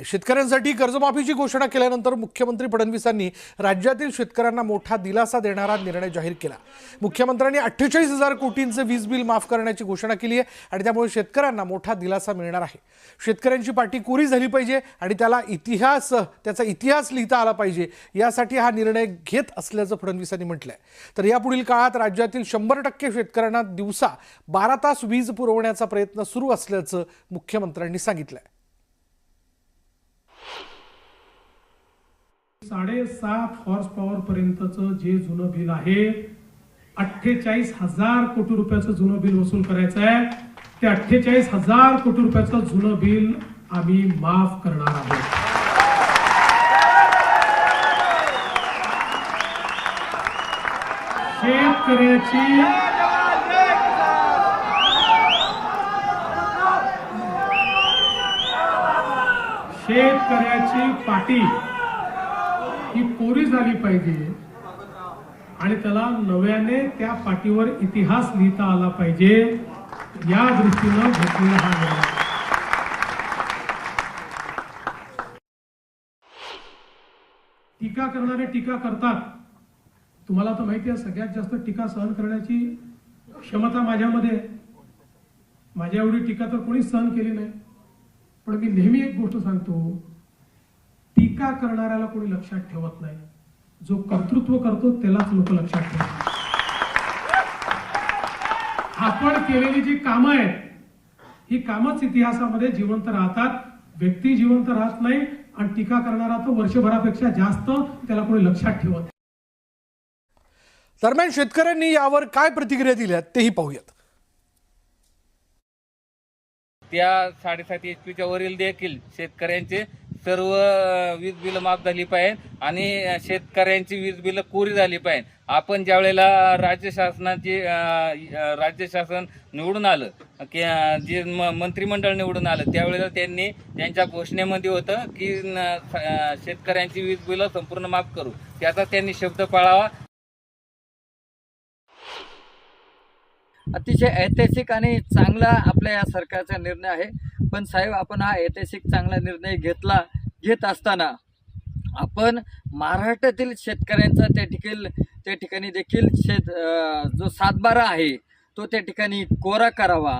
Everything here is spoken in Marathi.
शेतकऱ्यांसाठी कर्जमाफीची घोषणा केल्यानंतर मुख्यमंत्री फडणवीसांनी राज्यातील शेतकऱ्यांना मोठा दिलासा देणारा निर्णय जाहीर केला। मुख्यमंत्र्यांनी 48,000 कोटींचे वीज बिल माफ करण्याची घोषणा केली आहे आणि त्यामुळे शेतकऱ्यांना मोठा दिलासा मिळणार आहे। शेतकऱ्यांची पाठी कोरी झाली पाहिजे आणि त्याचा इतिहास लिहिता आला पाहिजे, यासाठी हा निर्णय घेत असल्याचं फडणवीसांनी म्हटलंय। तर यापुढील काळात राज्यातील 100% शेतकऱ्यांना दिवसा 12 तास वीज पुरवण्याचा प्रयत्न सुरू असल्याचं मुख्यमंत्र्यांनी सांगितलंय। 7.5 हॉर्स पॉवर पर्यंतचं जे जुनं बिल आहे 48,000 कोटी रुपयाचं जुनं बिल वसूल करायचं आहे। ते 48,000 कोटी रुपयाचं जुनं बिल आम्ही माफ करणार आहोत। शेतकऱ्याची पाटी ही कोरी झाली पाहिजे आणि त्याला नव्याने त्या पाटीवर इतिहास लिहिता आला पाहिजे, या दृष्टीने घेतलेला हा निर्णय। टीका करणारे टीका करतात। तुम्हाला तर माहिती आहे, सगळ्यात जास्त टीका सहन करण्याची क्षमता माझ्यामध्ये आहे। माझ्या एवढी टीका तर कोणीच सहन केली नाही। पण मी नेहमी एक गोष्ट सांगतो, टीका करणाऱ्याला कोणी लक्षात ठेवत नाही, जो कर्तृत्व करतो त्यालाच लोक लक्षात ठेवतात। आपण केलेली जी कामं आहेत ही कामच इतिहासामध्ये जिवंत राहतात, व्यक्ती जिवंत राहत नाही। आणि टीका करणारा तो वर्षभरापेक्षा जास्त त्याला कोणी लक्षात ठेवत नाही। दरम्यान शेतकऱ्यांनी यावर काय प्रतिक्रिया दिल्या तेही पाहूयात। त्या 7.5 HP वरील देखील शेतकऱ्यांचे सर्व वीज बिल माफ झाली पाहिजे आणि शेतकऱ्यांची वीज बिल कोरी झाली पाहिजे। आपण ज्या वेळेला राज्य शासन निवडून आलं की जे मंत्रिमंडळ निवडून आलं, त्यावेळेला त्यांनी त्यांच्या घोषणेमध्ये होतं की शेतकऱ्यांची वीज बिल संपूर्ण माफ करू, त्याचा त्यांनी शब्द पाळावा। अतिशय ऐतिहासिक आणि चांगला आपल्या या सरकारचा निर्णय आहे। पण साहेब, आपण हा ऐतिहासिक चांगला निर्णय घेत असताना आपण महाराष्ट्रातील शेतकऱ्यांचा त्या ठिकाणी देखील जो 7/12 आहे तो त्या ठिकाणी कोरा करावा।